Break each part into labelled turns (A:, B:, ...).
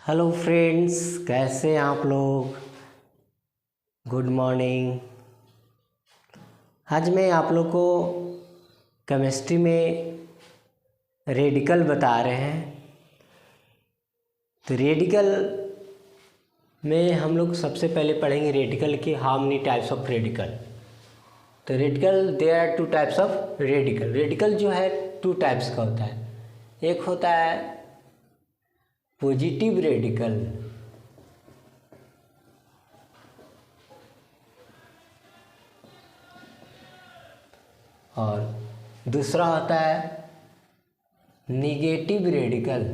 A: Hello friends, कैसे हैं आप लोग। Good morning. आज मैं आप लोग को केमिस्ट्री में रेडिकल बता रहे हैं। तो रेडिकल में हम लोग सबसे पहले पढ़ेंगे रेडिकल के how many types of radical. तो radical there are two types of radical. Radical जो है टू टाइप्स का होता है। एक होता है पॉजिटिव रेडिकल और दूसरा होता है निगेटिव रेडिकल।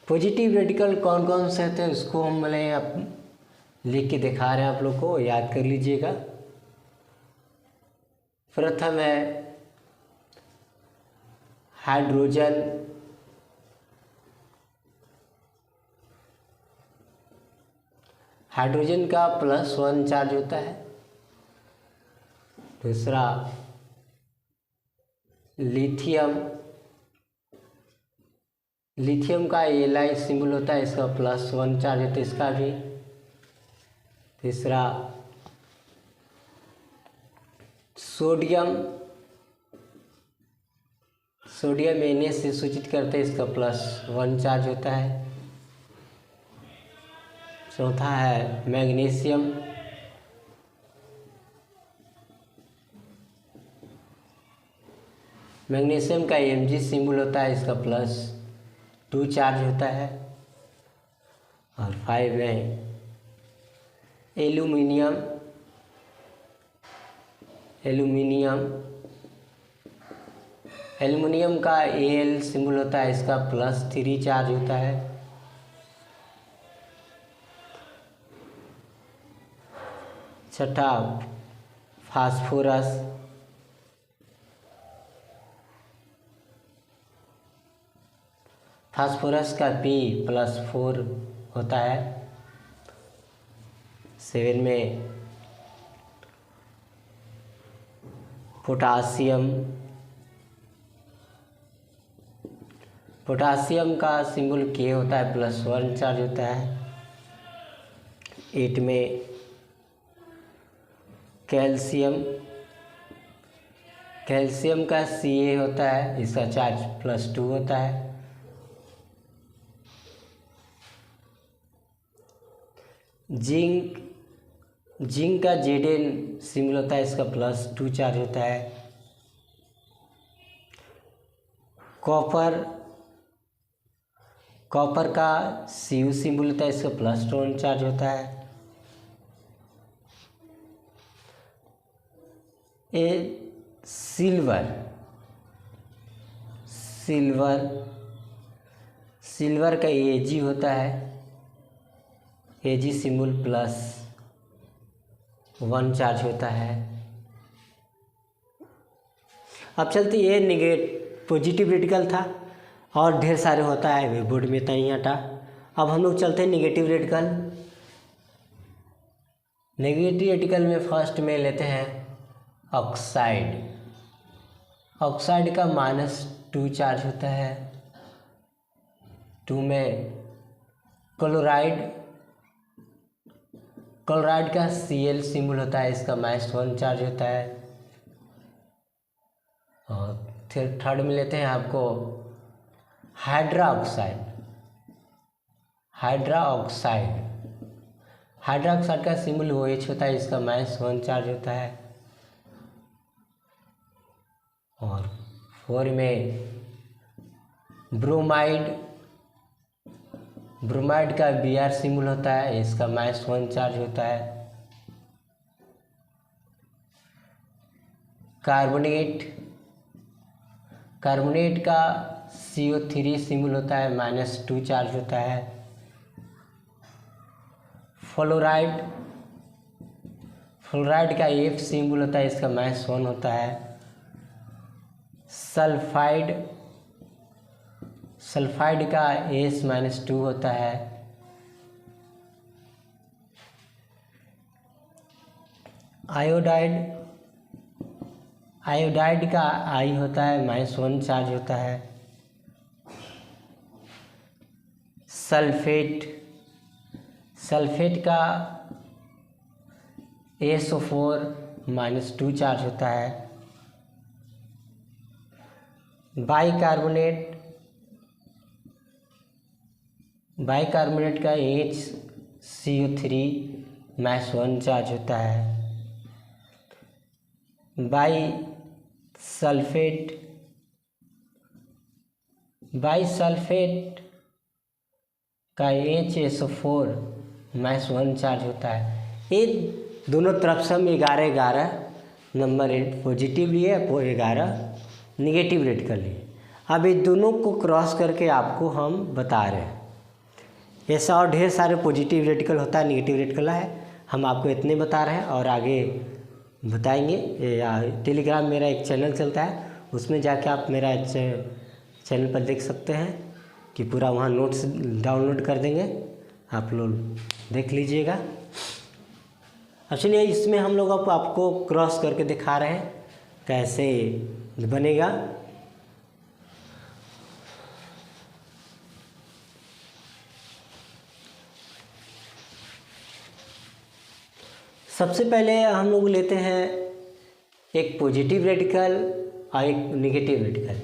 A: पॉजिटिव रेडिकल कौन कौन से होते हैं उसको हम लिख के दिखा रहे हैं, आप लोग को याद कर लीजिएगा। प्रथम है हाइड्रोजन, हाइड्रोजन का +1 चार्ज होता है। दूसरा लिथियम, लिथियम का Li सिंबल होता है, इसका +1 चार्ज होता है, इसका भी। तीसरा सोडियम, सोडियम Na से सूचित करते हैं, इसका +1 चार्ज होता है। चौथा है मैग्नीशियम, मैग्नीशियम का Mg सिंबल होता है, इसका +2 चार्ज होता है। और 5 है एल्यूमिनियम, एल्यूमिनियम, एल्यूमिनियम का Al सिंबल होता है, इसका +3 चार्ज होता है। छठा फास्फोरस, फास्फोरस का P+4 होता है। 7 में पोटासियम, पोटासियम का सिंबल K होता है, +1 चार्ज होता है। 8 में कैल्शियम, कैल्शियम का Ca होता है, इसका चार्ज +2 होता है। जिंक, जिंक का Zn सिंबल होता है, इसका +2 चार्ज होता है। कॉपर, कॉपर का Cu सिंबल होता है, इसका +1 चार्ज होता है। सिल्वर, सिल्वर, सिल्वर का Ag होता है, Ag सिंबल +1 चार्ज होता है। अब चलते, ये पॉजिटिव रेडिकल था और ढेर सारे होता है, वे बोर्ड में तय हटा। अब हम लोग चलते हैं निगेटिव रेडिकल। नेगेटिव रेडिकल में फर्स्ट में लेते हैं ऑक्साइड, ऑक्साइड का -2 चार्ज होता है। 2 में क्लोराइड, क्लोराइड का Cl सिंबल होता है, इसका -1 चार्ज होता है। और फिर थर्ड में लेते हैं आपको hydra oxide, hydra oxide, hydra oxide का सिंबल OH होता है, इसका -1 चार्ज होता है। और 4 में ब्रोमाइड, ब्रोमाइड का Br सिंबल होता है, इसका -1 चार्ज होता है। कार्बोनेट, कार्बोनेट का CO3 सिंबल होता है, -2 चार्ज होता है। फ्लोराइड, फ्लोराइड का F सिंबल होता है, इसका -1 होता है। सल्फाइड, सल्फाइड का S-2 होता है। आयोडाइड, आयोडाइड का आई होता है -1 चार्ज होता है। सल्फेट का SO4 -2 चार्ज होता है। बाइकार्बोनेट का HCO3 -1 चार्ज होता है। बाइसल्फेट का HSO4 -1 चार्ज होता है। ये दोनों तरफ से हम 11 नंबर पॉजिटिव लिए, 11 निगेटिव रेडिकल लिए। अब ये दोनों को क्रॉस करके आपको हम बता रहे हैं। ऐसा और ढेर सारे पॉजिटिव रेडिकल होता है, निगेटिव रेडिकल है, हम आपको इतने बता रहे हैं और आगे बताएंगे। टेलीग्राम मेरा एक चैनल चलता है, उसमें जाके आप मेरा चैनल पर देख सकते हैं कि पूरा वहाँ नोट्स डाउनलोड कर देंगे, आप लोग देख लीजिएगा। अब चलिए इसमें हम लोग आपको क्रॉस करके दिखा रहे हैं कैसे बनेगा। सबसे पहले हम लोग लेते हैं एक पॉजिटिव रेडिकल और एक नेगेटिव रेडिकल।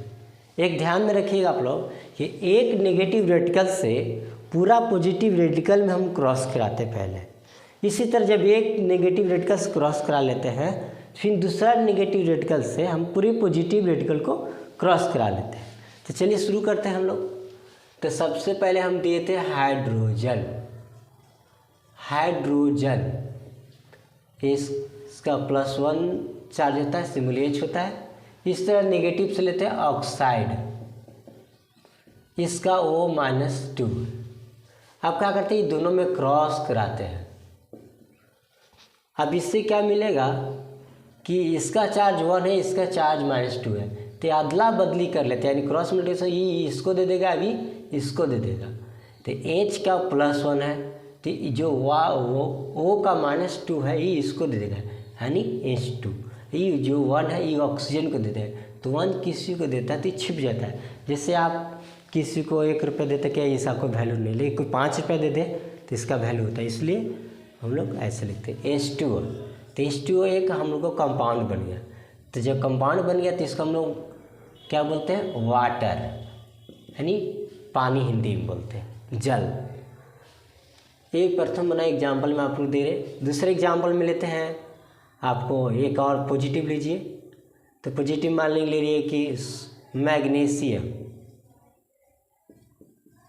A: एक ध्यान में रखिएगा आप लोग कि एक नेगेटिव रेडिकल से पूरा पॉजिटिव रेडिकल में हम क्रॉस कराते हैं पहले। इसी तरह जब एक नेगेटिव रेडिकल से क्रॉस करा लेते हैं, फिर दूसरा नेगेटिव रेडिकल से हम पूरे पॉजिटिव रेडिकल को क्रॉस करा लेते हैं। तो चलिए शुरू करते हैं हम लोग। तो सबसे पहले हम दिए थे हाइड्रोजन। इसका +1 चार्ज होता है, सिंबल H होता है। इस तरह नेगेटिव से लेते हैं ऑक्साइड, इसका O-2। अब क्या करते हैं, दोनों में क्रॉस कराते हैं। अब इससे क्या मिलेगा कि इसका चार्ज 1 है, इसका चार्ज -2 है, तो अदला बदली कर लेते हैं, यानी क्रॉस मल्टीप्लिकेशन ये इसको दे देगा, अभी इसको दे देगा। तो H का +1 है, तो जो O का -2 है ये इसको दे देगा, यानी H2। ये जो 1 है ये ऑक्सीजन को देता है, तो 1 किसी को देता है तो छिप जाता है। जैसे आप किसी को 1 रुपये देते, क्या इसका कोई वैल्यू नहीं, लेकिन कोई 5 रुपये दे दे तो इसका वैल्यू होता है, इसलिए हम लोग ऐसे लिखते हैं H2O। तो H2O एक हम लोग को कंपाउंड बन गया। तो जब कंपाउंड बन गया तो इसको हम लोग क्या बोलते हैं, वाटर, यानी पानी हिंदी में बोलते हैं, जल। एक प्रथम बना एग्जाम्पल में आप लोग दे रहे। दूसरे एग्जाम्पल में लेते हैं, आपको एक और पॉजिटिव लीजिए। तो पॉजिटिव मान ले रही है कि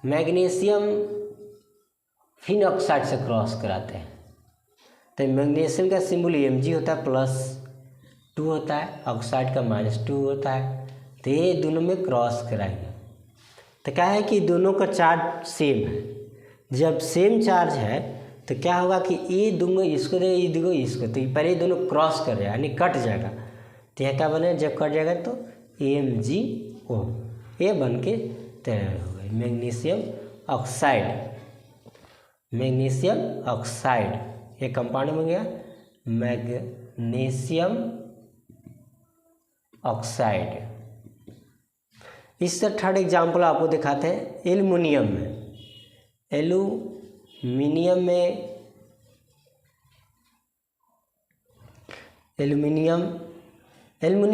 A: मैग्नीशियम फिन ऑक्साइड से क्रॉस कराते हैं। तो मैग्नीशियम का सिंबल Mg होता है, +2 होता है, ऑक्साइड का -2 होता है। तो ये दोनों में क्रॉस कराएंगे। तो क्या है कि दोनों का चार्ज सेम है। जब सेम चार्ज है तो क्या होगा कि ये दोनों इसको देगा, ये दोनों इसको, तो पहले ये दोनों क्रॉस कर रहे हैं, यानी कट जाएगा। तो यह क्या बने, जब कट जाएगा तो MgO ये बन के तैयार हो गई मैग्नीशियम ऑक्साइड। ये कंपाउंड बन गया मैग्नीशियम ऑक्साइड। इस तरह थर्ड एग्जाम्पल आपको दिखाते हैं एल्युमिनियम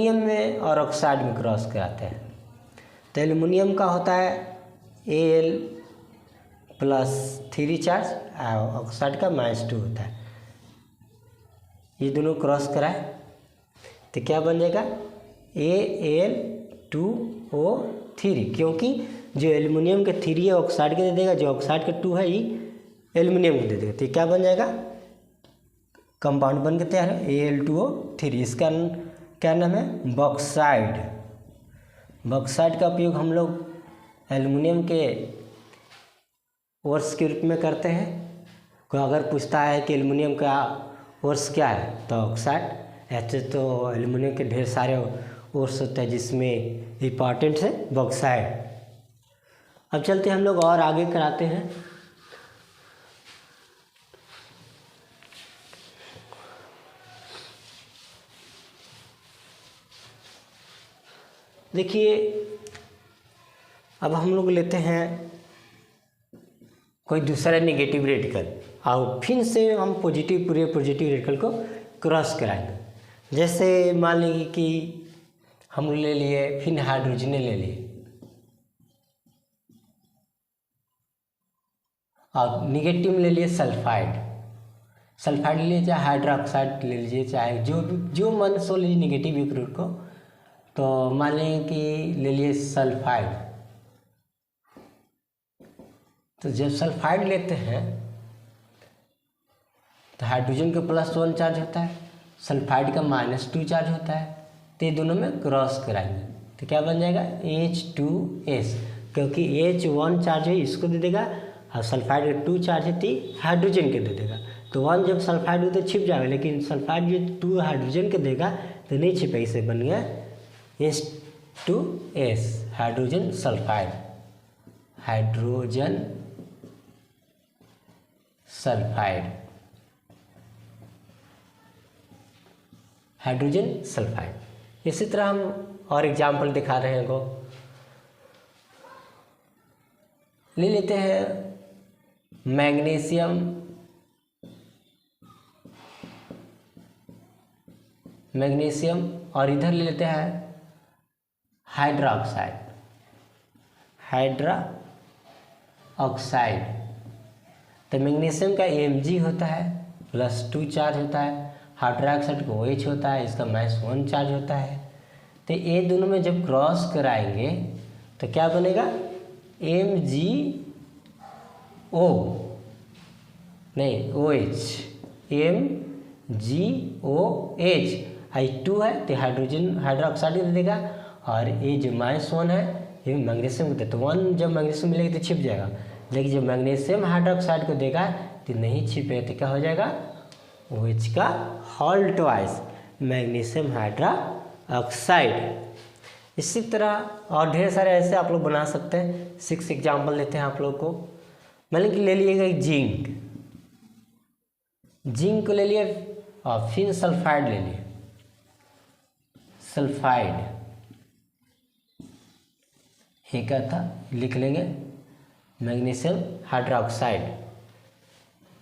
A: में और ऑक्साइड में क्रॉस कराते हैं। तो एल्युमिनियम का होता है Al+3 चार्ज, ऑक्साइड का -2 होता है। ये दोनों क्रॉस कराए तो क्या बन जाएगा, Al2O3, क्योंकि जो एल्युमिनियम के 3 है ऑक्साइड के दे देगा, जो ऑक्साइड के 2 है ये एल्युमिनियम को दे देगा। तो क्या बन जाएगा, कंपाउंड बन के तैयार है Al2O3। इसका क्या नाम है, बॉक्साइड का उपयोग हम लोग एल्युमिनियम के ओर्स के रूप में करते हैं। कोई अगर पूछता है कि एल्युमिनियम का ओर्स क्या है तो ऑक्साइड। ऐसे तो एल्युमिनियम के ढेर सारे ओर्स होते हैं, जिसमें इम्पॉर्टेंट है बॉक्साइड। अब चलते हम लोग और आगे कराते हैं। देखिए अब हम लोग लेते हैं कोई दूसरा नेगेटिव रेडिकल और फिर से हम पूरे पॉजिटिव रेडिकल को क्रॉस कराएंगे। जैसे मान लीजिए कि हम ले लिए फिर हाइड्रोजन ले लिए और निगेटिव में ले लिए सल्फाइड ले लीजिए, चाहे हाइड्रोक्साइड ले लीजिए, चाहे जो मन सो लीजिए निगेटिव एक रूट को। तो मान लीजिए कि ले लिए सल्फाइड। तो जब सल्फाइड लेते हैं तो हाइड्रोजन का +1 चार्ज होता है, सल्फाइड का -2 चार्ज होता है। तो ये दोनों में क्रॉस कराएंगे तो क्या बन जाएगा H2S, क्योंकि H1 चार्ज है इसको दे देगा और सल्फाइड का 2 चार्ज है तो हाइड्रोजन के दे देगा। तो 1 जब सल्फाइड हो तो छिप जाएगा, लेकिन सल्फाइड जो 2 हाइड्रोजन के देगा तो नहीं छिपे, इसे बन गया H2S, hydrogen sulphide, hydrogen sulphide, hydrogen sulphide. इसी तरह हम और एग्जाम्पल दिखा रहे हैं को ले लेते हैं मैग्नीशियम और इधर ले लेते हैं हाइड्रोक्साइड। तो मैग्नीशियम का Mg होता है +2 चार्ज होता है, हाइड्रोक्साइड का OH होता है, इसका -1 चार्ज होता है। तो ये दोनों में जब क्रॉस कराएंगे तो क्या बनेगा OH, MgOH। H2 है तो हाइड्रोक्साइड दे देगा, और ये जो -1 है ये मैग्नीशियम को देता है। 1 जब मैग्नीशियम मिलेगा तो छिप जाएगा, लेकिन जब मैग्नीशियम हाइड्रोक्साइड को देगा तो नहीं छिपे, तो क्या हो जाएगा OH का होल ट्वाइस मैग्नीशियम हाइड्रोक्साइड। इसी तरह और ढेर सारे ऐसे आप लोग बना सकते हैं। 6 एग्जाम्पल लेते हैं आप लोग को। मतलब कि ले लिएगा जिंक को ले लिए और फिर सल्फाइड ले लिए, सल्फाइड ये क्या था लिख लेंगे मैग्नीशियम हाइड्रोक्साइड,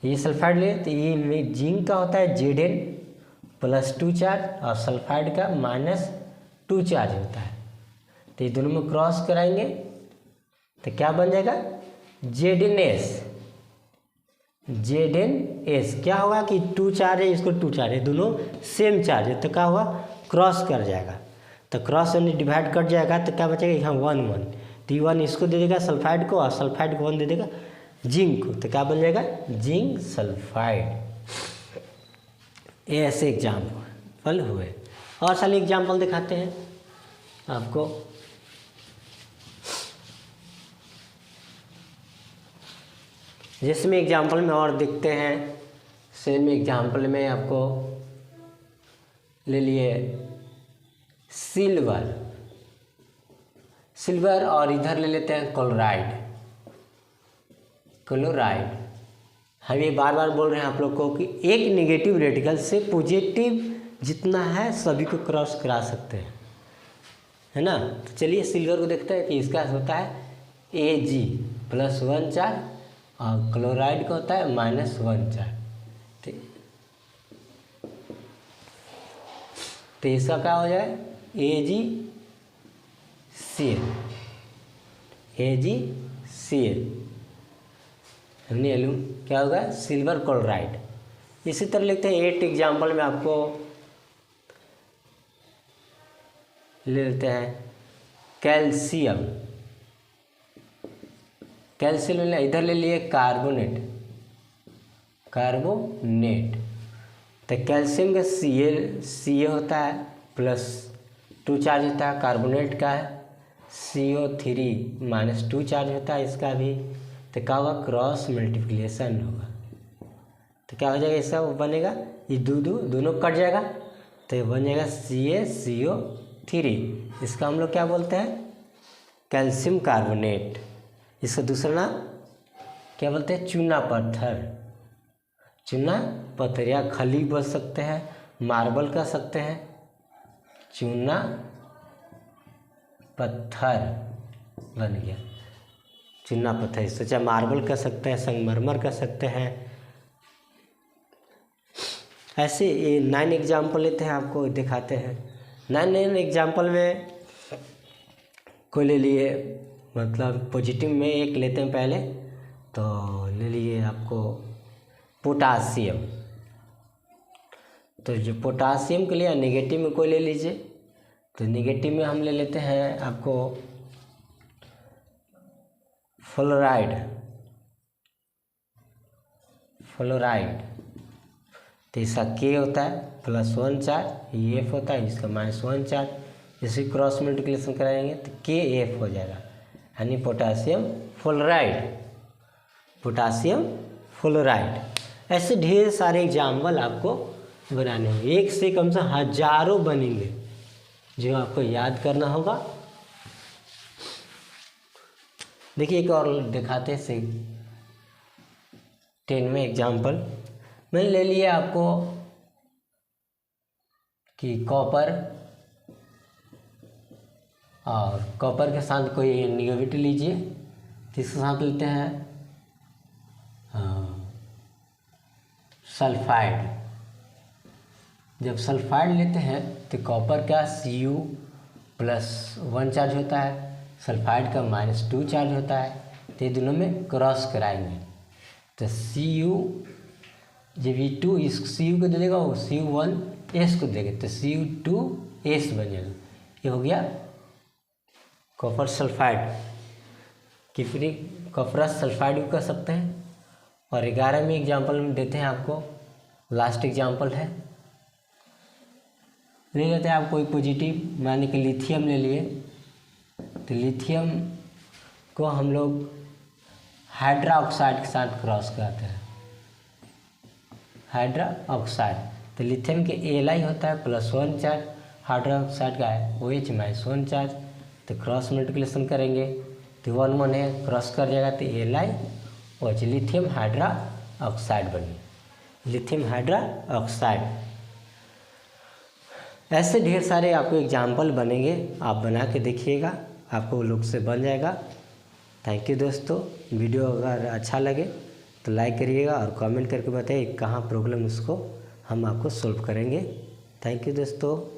A: ये सल्फाइड ले तो ये जिंक का होता है Zn+2 चार्ज और सल्फाइड का -2 चार्ज होता है। तो ये दोनों में क्रॉस कराएंगे तो क्या बन जाएगा Zn क्या होगा कि 2 चार्ज है, इसको 2 चार्ज है, दोनों सेम चार्ज है, तो क्या हुआ क्रॉस कर जाएगा। तो क्रॉस डिवाइड कर जाएगा तो क्या बचेगा यहाँ 1 तो 1 इसको दे देगा सल्फाइड को, और सल्फाइड को 1 दे देगा जिंक को, तो क्या बन जाएगा जिंक सल्फाइड। ये ऐसे एग्जाम्पल हुए। और सारे एग्जाम्पल दिखाते हैं आपको। जिसमें एग्जाम्पल में और दिखते हैं, सेम एग्जाम्पल में आपको ले लिए सिल्वर और इधर ले लेते हैं क्लोराइड। हम ये बार बार बोल रहे हैं आप लोग को कि एक नेगेटिव रेडिकल से पॉजिटिव जितना है सभी को क्रॉस करा सकते हैं, है ना। तो चलिए सिल्वर को देखते हैं कि इसका होता है Ag+1 चार्ज और क्लोराइड का होता है -1 चार्ज। ठीक, तो इसका क्या हो जाए AgCl हमने क्या होगा सिल्वर क्लोराइड। इसी तरह लिखते हैं 8 एग्जाम्पल में आपको ले लेते हैं कैल्शियम इधर ले लिए कार्बोनेट। तो कैल्शियम का Ca होता है +2 चार्ज होता है, कार्बोनेट का CO3 -2 चार्ज होता है इसका भी। तो क्या होगा क्रॉस मल्टीप्लिकेशन होगा, तो क्या हो जाएगा इसका वो बनेगा ये दोनों कट जाएगा तो ये बन जाएगा CaCO3। इसका हम लोग क्या बोलते हैं कैल्शियम कार्बोनेट। इसका दूसरा नाम क्या बोलते हैं चूना पत्थर या खली बोल सकते हैं, मार्बल कह सकते हैं, चूना पत्थर बन गया, चूना पत्थर। सोचा मार्बल कर सकते हैं, संगमरमर कर सकते हैं। ऐसे ये 9 एग्जाम्पल लेते हैं, आपको दिखाते हैं। 9 एग्जाम्पल में कोई ले लिए, मतलब पॉजिटिव में एक लेते हैं पहले। तो ले लिए आपको पोटासियम। तो जो पोटासियम के लिए नेगेटिव में कोई ले लीजिए। तो नेगेटिव में हम ले लेते हैं आपको फ्लोराइड। तो इसका के होता है +1 चार्ज, ये एफ होता है, इसका -1 चार्ज। इसे क्रॉस मल्टीप्लिकेशन कराएंगे तो के एफ हो जाएगा, यानी पोटासियम फ्लोराइड। ऐसे ढेर सारे एग्जाम्पल आपको बनाने होंगे, एक से कम से हजारों बनेंगे, जो आपको याद करना होगा। देखिए एक और दिखाते हैं से 10वें एग्जाम्पल। मैंने ले लिया आपको कि कॉपर, और कॉपर के साथ कोई निगेटिव लीजिए। तो इसके साथ लेते हैं सल्फाइड। जब सल्फाइड लेते हैं तो कॉपर का Cu+1 चार्ज होता है, सल्फाइड का -2 चार्ज होता है। तो ये दोनों में क्रॉस कराएंगे तो Cu, जब ये 2 इस Cu को दे देगा, वो Cu1S को देगा, तो Cu2S बनेगा। ये हो गया कॉपर सल्फाइड की फिर कॉपरस सल्फाइड भी कर सकते हैं। और 11वें एग्जाम्पल में देते हैं आपको, लास्ट एग्जाम्पल है, ले लेते हैं आप कोई पॉजिटिव, माने कि लिथियम ले लिए। तो लिथियम को हम लोग हाइड्रा ऑक्साइड के साथ क्रॉस कराते हैं, हाइड्रा ऑक्साइड। तो लिथियम के Li होता है +1 चार्ज, हाइड्रा ऑक्साइड का है OH -1 चार्ज। तो क्रॉस मल्टीप्लिकेशन करेंगे तो 1 1 है, क्रॉस कर जाएगा तो LiOH, लिथियम हाइड्रा ऑक्साइड बने, लिथियम हाइड्रा ऑक्साइड। ऐसे ढेर सारे आपको एग्जाम्पल बनेंगे, आप बना के देखिएगा, आपको लोग से बन जाएगा। थैंक यू दोस्तों। वीडियो अगर अच्छा लगे तो लाइक करिएगा और कमेंट करके बताइए कहाँ प्रॉब्लम, उसको हम आपको सॉल्व करेंगे। थैंक यू दोस्तों।